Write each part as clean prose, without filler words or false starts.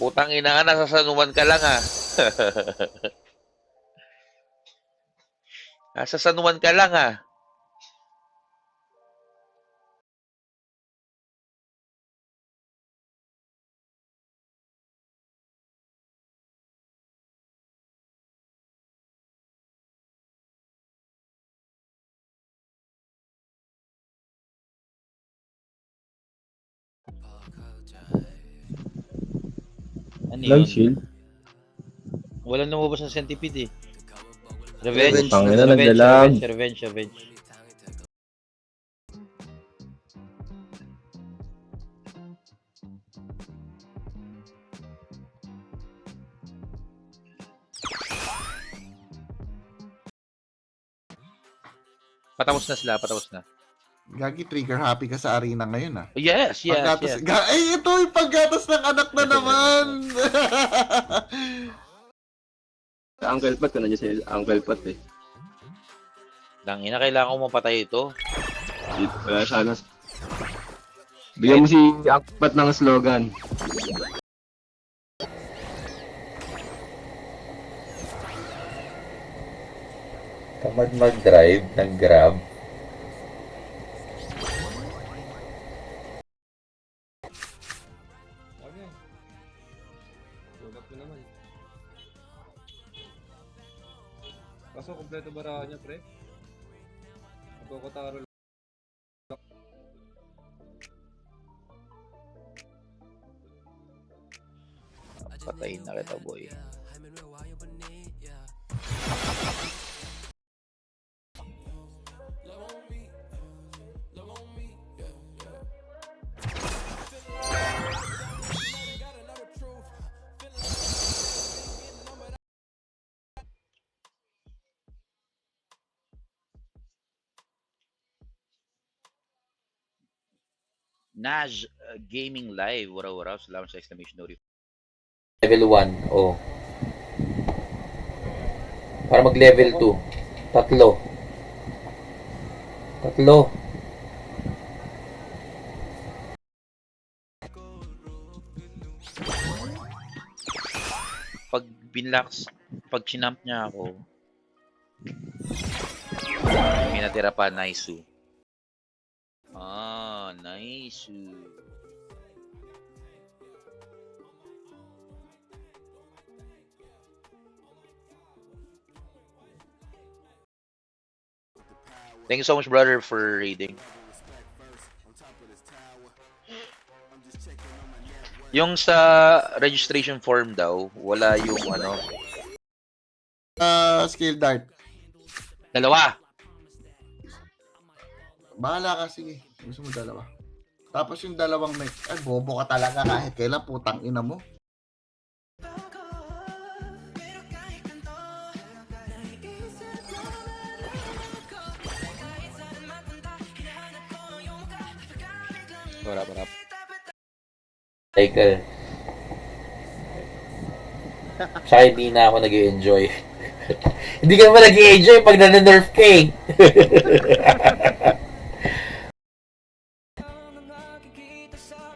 Putang ina ka, nasasanuman ka lang, ha. Nasasanuman ka lang, ha. Ano Live yun? shield? Walang lumabas ng centipede, eh. Revenge. Putang ina, Revenge, naglalag. revenge, revenge, revenge. Patapos na sila, patapos na. Gagi, trigger happy ka sa arena ngayon, ah. Yes, yes, Paggatas, yes. ito yung paggatas ng anak na naman! Uncle Pat, ano niya si Uncle Pat eh. Tangina, kailangan ko mapatay ito. Wala sana. Bigyan mo si Uncle Pat ng slogan. Tamad mag-drive, nag-grab. Tulap mo naman. Kaso kompleto barahan niya, pre. Magkakataro lang. Patayin na kita, boy. Naj Gaming Live. What up? Salamat sa exclamation notification. Level 1, oh. Para mag-level 2. Tatlo. Pag binlocks, pag chinamp niya ako, may natira pa, Naisu. Ah, Naisu. Thank you so much, brother, for reading. Yung sa registration form daw, wala yung ano. Skill dart. Dalawa. Bahala ka, sige. Gusto mo dalawa. Tapos yung dalawang may... Ay, bobo ka talaga kahit kailan, putang ina mo. Warap. Cycle. Tsaka hindi na ako nag-enjoy. Hindi ka naman nag-enjoy pag na-nerf ka eh.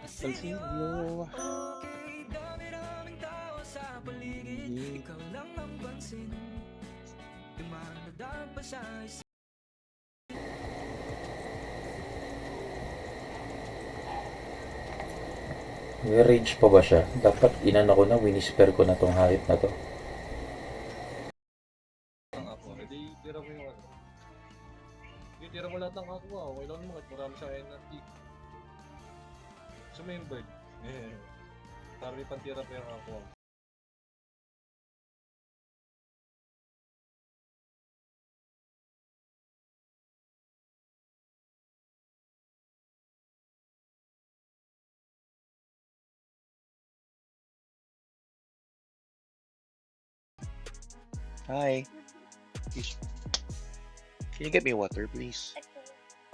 Salsillo. May rage pa ba siya? Dapat inano ko na, winisper ko na tong hayop na to. Ang ako. Hindi, tira mo yung ano. Hindi, tira mo lahat ng ako. Okay lang naman kahit marami sa energy. Gusto mo yung bird? Para may pantira pa yung ako. Hi. Please. Can you get me water, please?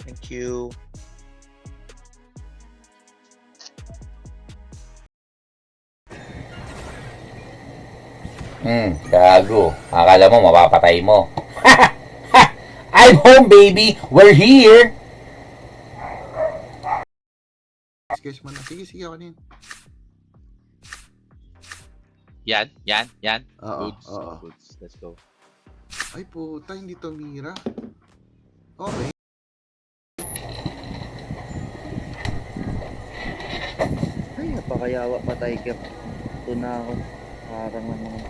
Thank you. Gago. Akala mo mapapatay mo. I'm home, baby. We're here. Excuse mo na. Sige, ako din. Yan. Oo, Goods. oo. Goods. Let's go. Ay puta, hindi to mira. Okay. Ay, napakayawa pa Tiger. Ito na ako. Parang naman.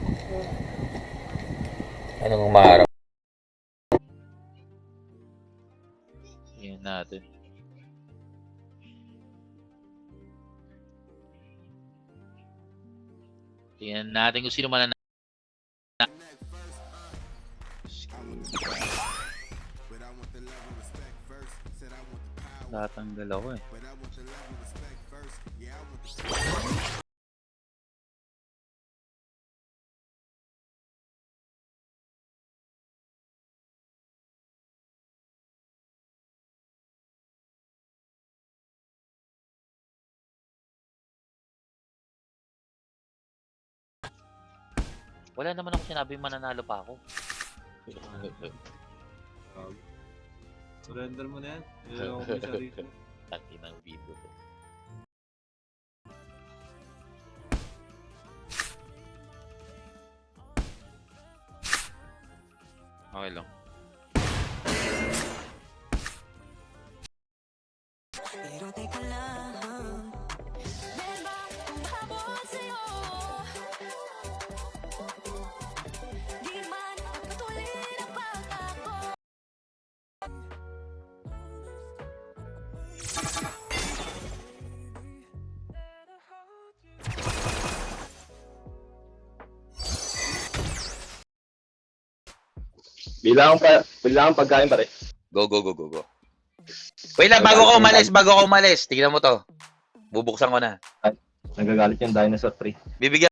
Anong umarap? Yan natin. Tingnan natin kung sino man Tatanggal ako eh. Wala naman ako sinabi mananalo pa ako. Surrender mo na yan. Nilalaman ko yung sarili mo. Taki ng video to. Okay lang. Pero teka lang, meron ba akong habol sa'yo? Di man patuloy na pag-ako. Bilang pagkain pare. Go. Wait lang, bago ka umalis. Tignan mo to. Bubuksan ko na. Nagagalit yung dinosaur pre. Bibigyan.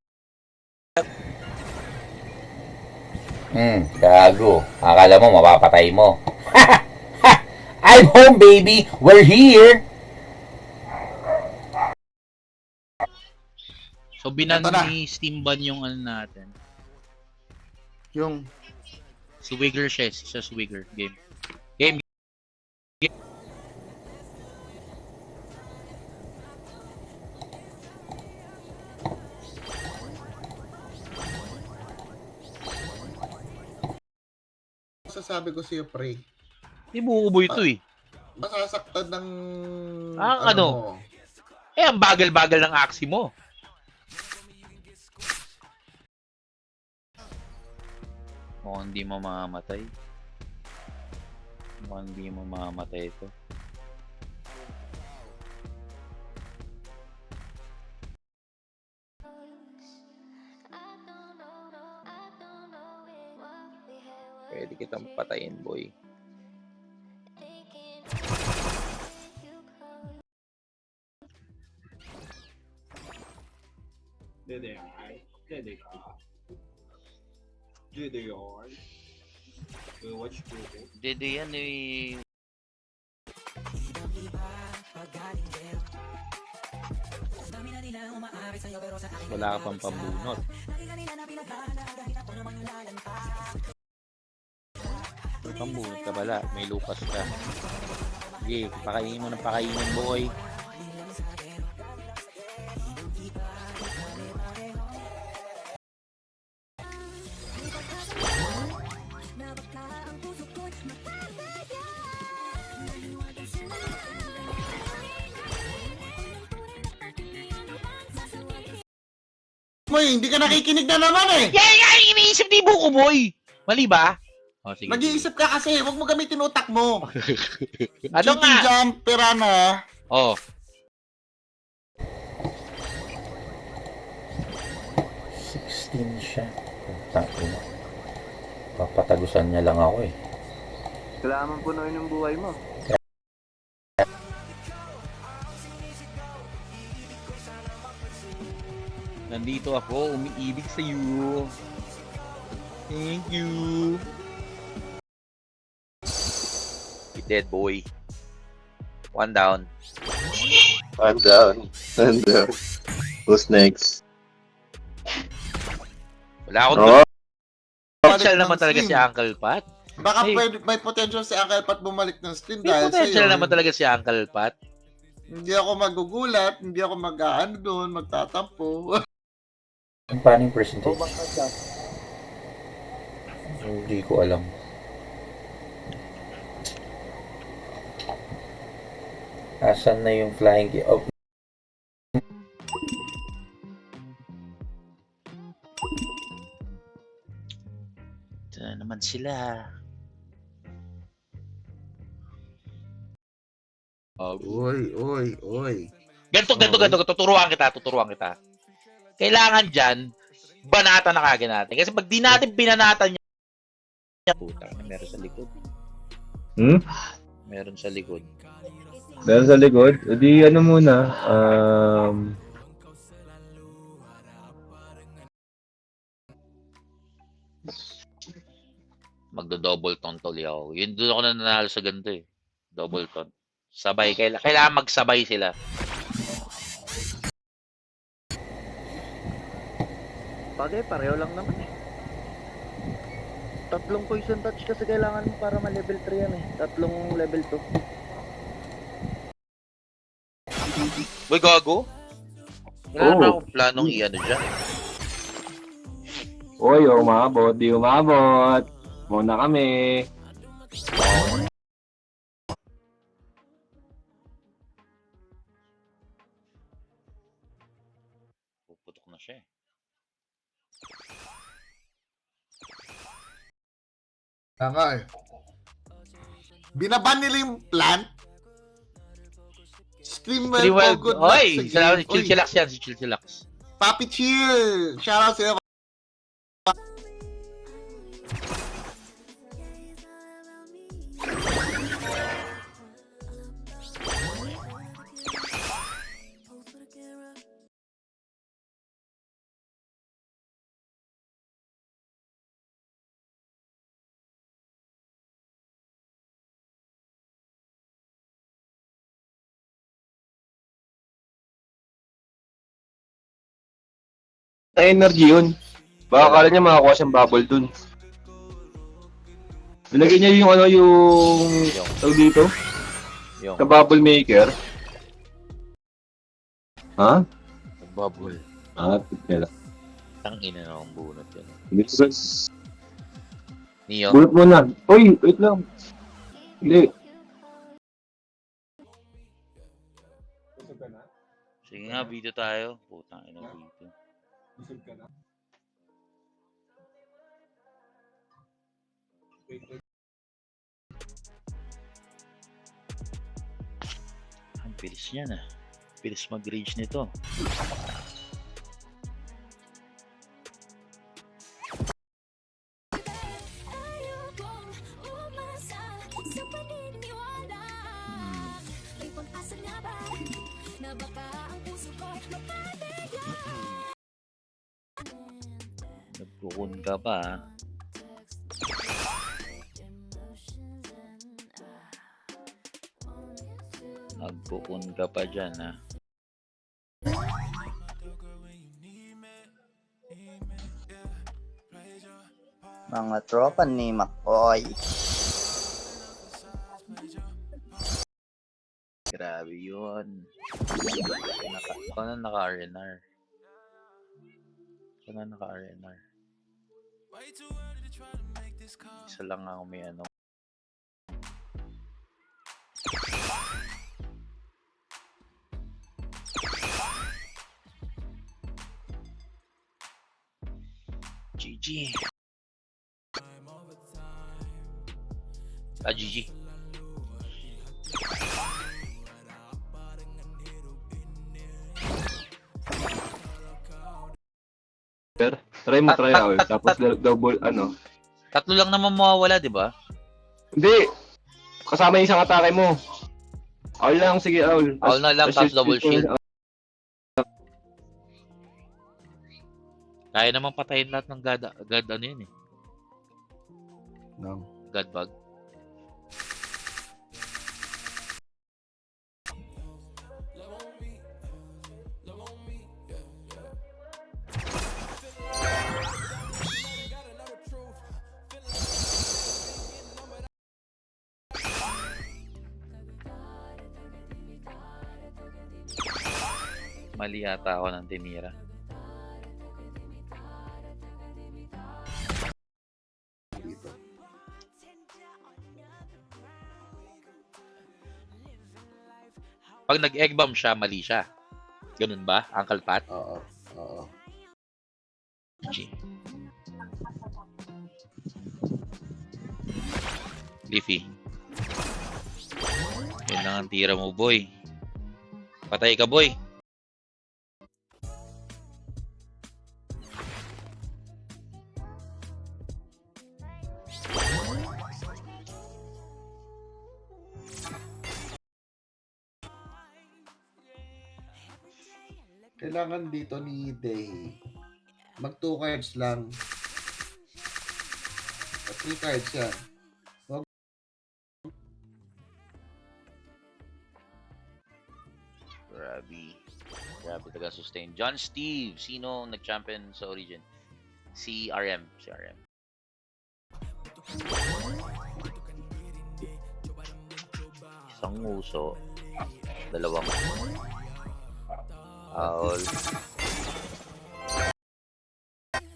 Gago. Akala mo mapapatay mo. I'm home, baby. We're here. So, binan Ito na. ni Steamban yung ano natin. Yung Swigger siya. Siya Swigger. Game. sasabi ko sa'yo, pre. Hindi buubo ito eh. Masasaktan ng... Ano? mo. Eh, ang bagal-bagal ng aksi mo. Mukhang hindi mo mamamatay. Mukhang hindi mo mamamatay ito. Pwede kitang patayin, boy. Watch Google. Dede yan eh. Wala ka pang pambunot. May pambunot ka pala. May lupas ka. Sige, pakainin mo ng pakainin, boy. Moy, hindi ka nakikinig na naman eh. Yan nga yung iniisip ni Buko, boy! Mali ba? Oh, sige. Nag-iisip ka kasi, huwag mo gamitin utak mo. Ano nga? Jump, Pirana. Oh. Siya. Tangina. Papatagusan niya lang ako eh. Kailangan punuin yung buhay mo. Nandito ako, umiibig sa iyo. Thank you. You dead, boy. One down. I'm down. Who's next? Wala akong Oh, potential naman talaga si Uncle Pat. Baka Hey. pwede, may potential si Uncle Pat bumalik ng stream May dahil potential sa'yo. naman talaga si Uncle Pat. Hindi ako magugulat, hindi ako mag-aano doon, magtatampo. paano yung percentage? O baka siya. Hindi ko alam. Asan na yung flying key? Oh, Ito na naman sila. Uy. Ganto. Tuturuan kita. Kailangan dyan, banatan na kagad natin. Kasi pag di natin binanatan niya, puta, meron sa likod. Hmm? Meron sa likod. Dahil sa likod, edi ano muna, Magdo-double tone tuli ako. Yun doon ako nananalo sa ganito eh. Double tone. Sabay. Kailangan magsabay sila. Bagay, pareho lang naman eh. Tatlong poison touch kasi kailangan mo para ma-level 3 yan eh. Tatlong level 2. Uy, gago. Wala naman akong planong i-ano dyan. oy, umabot, di umabot. Muna kami. Puputok na siya eh. Tama eh. Binaban nila yung plant. Stream well, Well, good oy! luck sa Salamat game. si Chillax yan, si Chillax. Papi Chill! Shoutout sa'yo. Energy yun. Baka akala niya makakuha siyang bubble dun. Nilagay niya yung ano, yung tawag dito, Yung sa bubble maker. Ha? bubble. Tila. Tangina na akong bunot yun. Bulot Niyo, mo na. Uy, wait lang. Hindi. Busog ka na? sige nga, video tayo. Putang ina video. Busog ka na? Wait. Ang bilis niya na. Bilis mag-rage nito. Ayokong umasa sa paniniwala. May pag-asa nga ba na baka ang puso ko'y mapapayagan? Nagkukun ka pa ha? Nagkukun ka pa dyan ha? Mga tropa ni McCoy. Grabe yun. Ako na naka-RNR. Ako na naka-RNR. Isa lang ako may ano. GG. GG. Try mo, try out. Tapos double, ano. Tatlo lang naman mawawala, di ba? Hindi. Kasama yung isang atake mo. Aul lang, sige, Aul. Aul na lang, tapos double shield. Kaya naman patayin lahat ng God ano yun eh. No. God bug. Mali yata ako ng tinira. Pag nag-egg bomb siya, mali siya. Ganun ba, Uncle Pat? Oo. Oo. G. Leafy. Yun lang ang tira mo, boy. Patay ka, boy. Kailangan dito ni Day. Mag 2 cards lang. At 3 cards yan. Grabe taga-sustain. John Steve. Sino nag-champion sa Origin? Si RM. Isang uso. Dalawang Owl.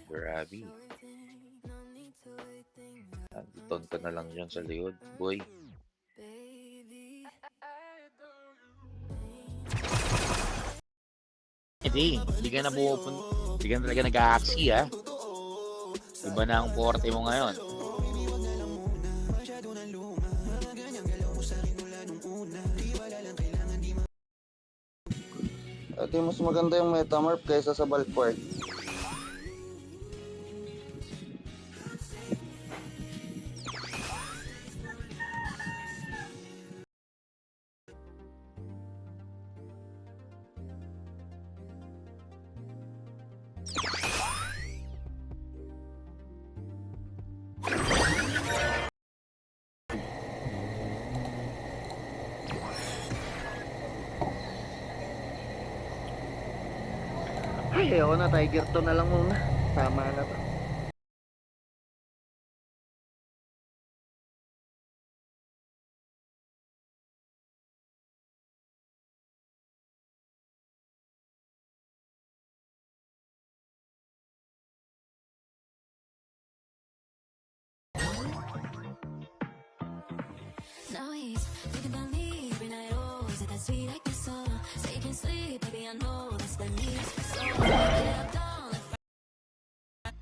Grabe. Anton ka na lang dyan sa likod, boy. Hindi ka na hindi ka na talaga nag-a-axi, ha? Iba na ang forte mo ngayon. Ito yung mas maganda yung Metamorph kaysa sa Bulkwork. Ay, ayoko na. Tiger to na lang muna. Tama na to. Now he's thinking about me every night. Oh, is it that sweet like this song? Say you can't sleep, baby, I know that's the need. So get up, down, like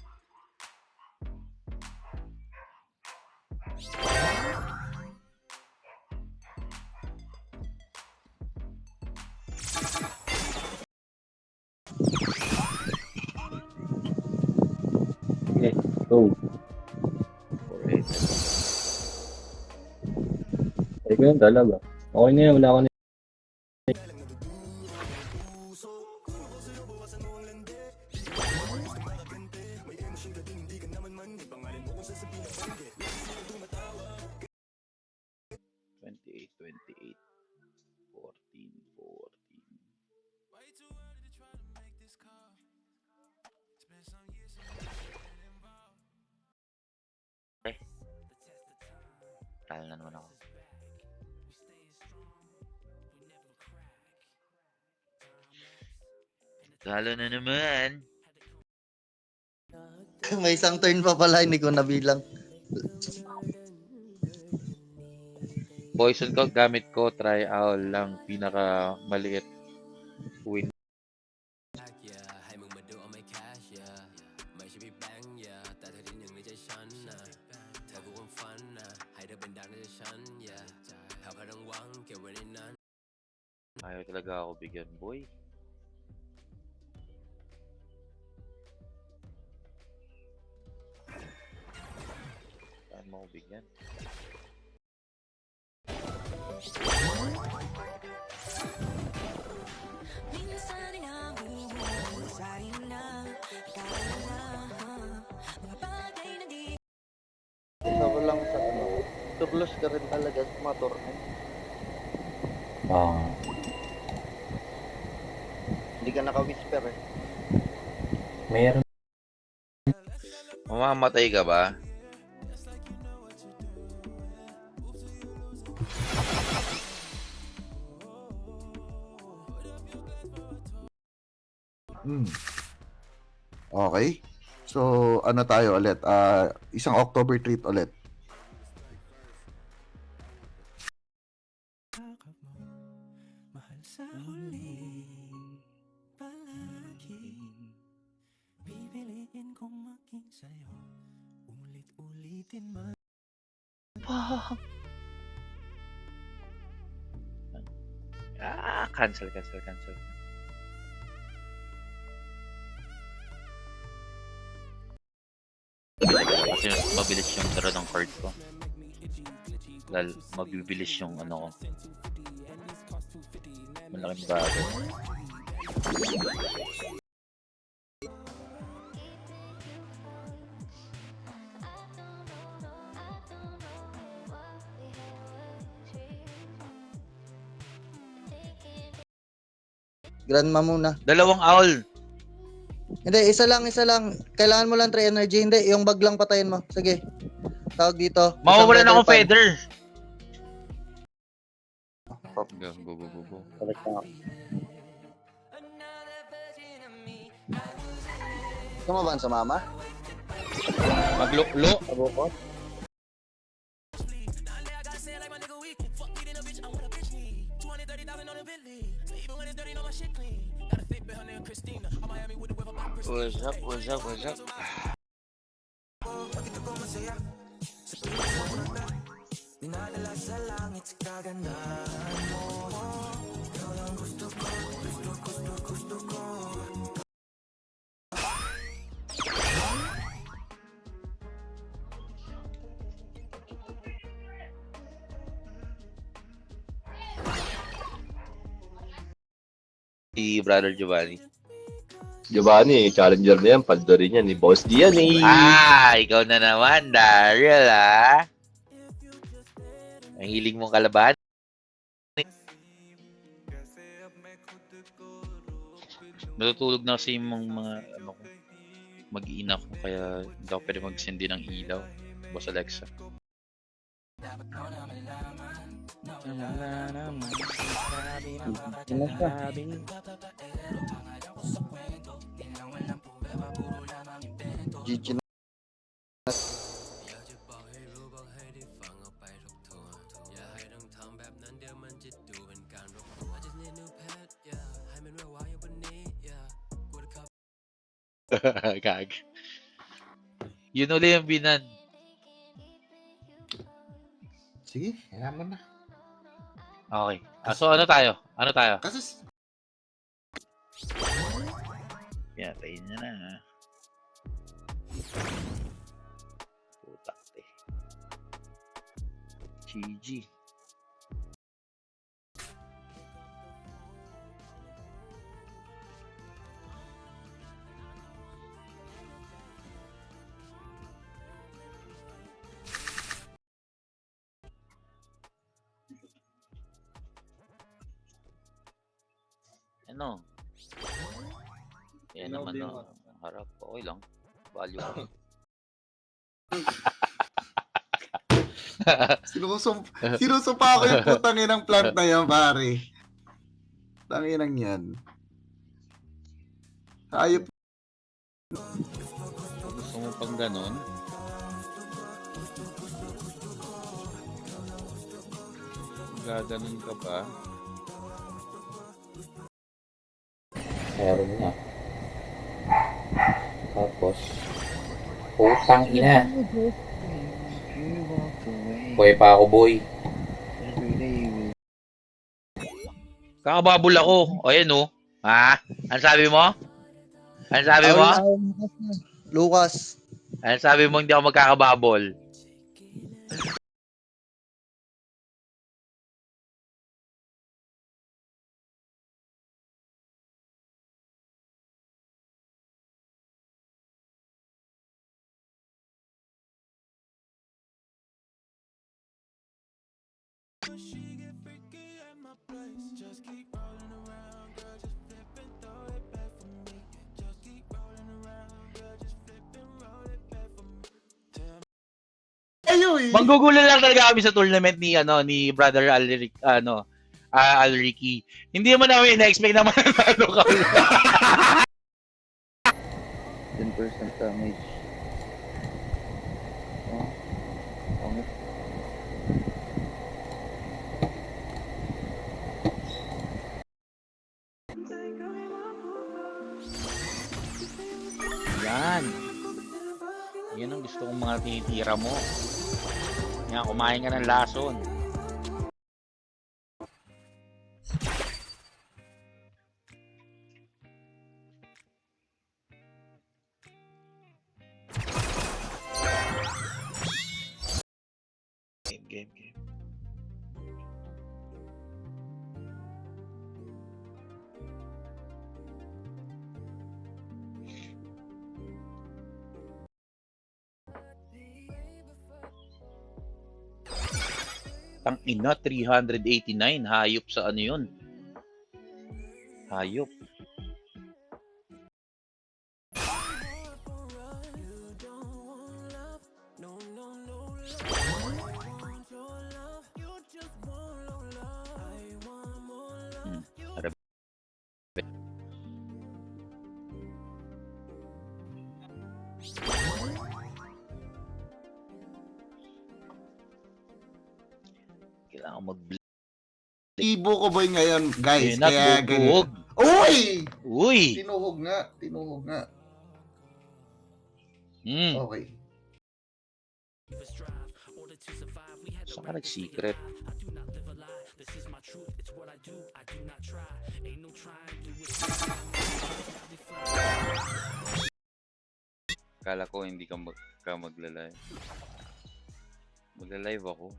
Okay, go. Ay ko yun talaga. Okay na yun, wala ko na. Talo na naman ako. Talo na naman. May isang turn pa pala, hindi ko nabilang. Poison ko, gamit ko, try owl lang. Pinaka maliit. Win. Ayaw talaga ako bigyan, boy. Saan mo ako bigyan? minsan inabuhay sa rin na ikaw na mga bagay na di Isa ko lang sa ano. Turlos ka rin talaga sa mga tournament. Hindi ka naka-whisper eh. Meron. Mamamatay ka ba? Okay. So, ano tayo ulit? Isang October treat ulit. Fuck. Cancel. Kasi mabilis yung draw ng card ko. Dahil mabibilis yung ano ko. Malaking bagay. Grandma muna. Dalawang owl. Hindi, isa lang. Kailangan mo lang 3 energy. Hindi, yung bag lang patayin mo. Sige. Tawag dito. Mawawalan Isang akong fan. feather. Go. Balik na ako. Gusto mo ba sa mama? Magluklo. Abukot? What's up? Si Brother Giovanni. Giovanni, challenger na yan. Paldo rin yan. Ni Boss D yan eh. Ikaw na naman, Daryl, Ang hiling mong kalaban. Natutulog na kasi yung mga ano ko, mag-iina ko kaya hindi ako pwede magsindi ng ilaw. Boss Alexa. GG na. Gag. Yun uli yung binan. Sige, kaya mo na. Okay. So ano tayo? Kasi Pinatayin niya na. Putak eh. GG. Ano? Yan naman no. Harap. Okay lang. Value ko. sinusumpa ko yung putang inang plant na yan, pare. Tanginang yan. Hayop. Gusto mo pang ganon? Gaganon ka pa? Meron na. Tapos, putang ina. Boy pa ako, boy. Kakababol ako. O yan o. Ha? Ano sabi mo? Lucas. Ano sabi mo hindi ako magkakababol? Manggugulo lang talaga kami sa tournament ni Brother Alric, Alricky. Hindi mo namin na-expect na mananalo ka. 10% damage. Oh. Pangit. Yan. Yan ang gusto kong mga tinitira mo. Yan, kumain ka ng lason. Game. Tang ina, 389. Hayop sa ano yun? Hayop. Arabi. Kailangan mag Ibo ko boy ngayon, guys. Not Kaya bubuhog. ganyan. Uy! Uy! Tinuhog nga. Okay. Saan ka nag-secret? Kala ko hindi ka magla-live. Magla-live ako.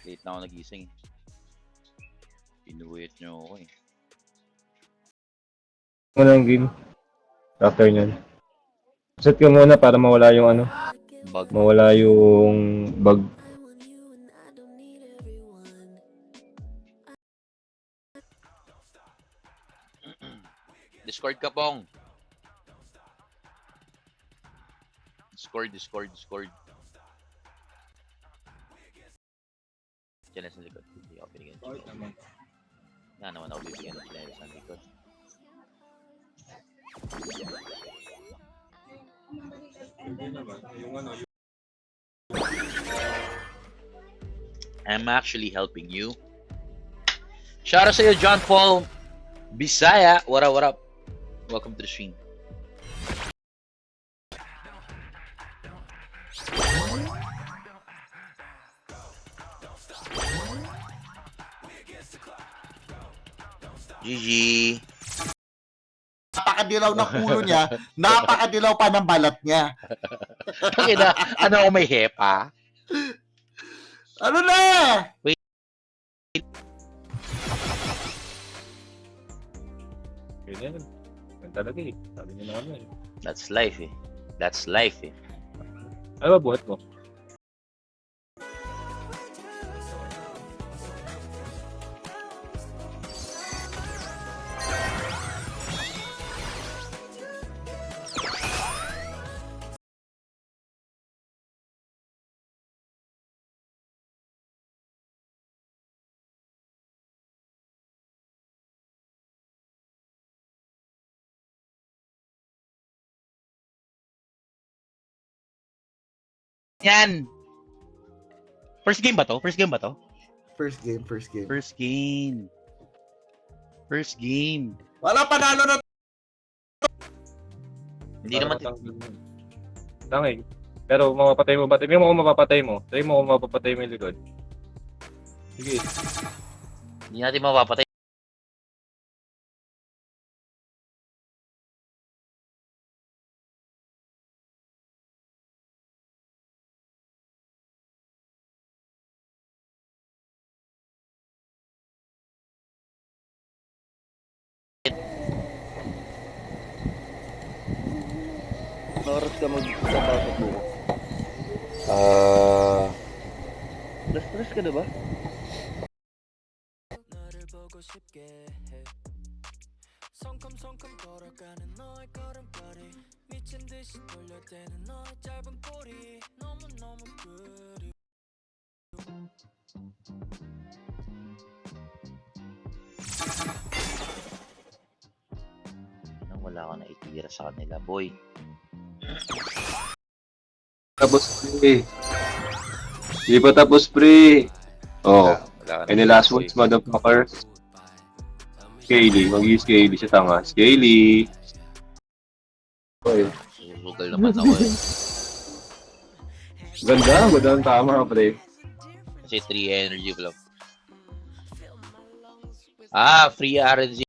Late na ako nagising. Pinuwit nyo ako eh. Ano ang game? After nyan. Set ka muna para mawala yung ano. Bug. Mawala yung bug. Discord ka, Pong. Discord. Diyan na sa likod. Hindi ako binigyan ng chinelas. Nga naman ako bibigyan ng chinelas sa likod. I'm actually helping you. Shout out sa'yo, John Paul Bisaya. What up? Welcome to the stream. GG. Napakadilaw ng ulo niya, napakadilaw pa ng balat niya. Pakina, ano ako may hepa? Ano na? Ganyan. Yan talaga eh. Sabi niyo na kami eh. That's life eh. That's life eh. Ano ba buhat mo? Yan. First game ba to? First game. First game. Wala panalo na. Hindi naman Tangay. Pero mapapatay mo ba? Sabi mo kung mapapatay mo. Sabi mo kung mapapatay mo yung likod. Sige. hindi natin mapapatay. Oras ka magsasaw sa bukas. Stress ka na ba? Wala ka na itira sa kanila, boy. Tapos pre. Di pa tapos pre. Oh. Wala ka Any last words, motherfucker? Scaly. Mag-i-scaly siya tanga. Scaly. Susugal naman ako eh. Ganda, ganda ang tama, pre. Kasi 3 energy block. Ah, free RNG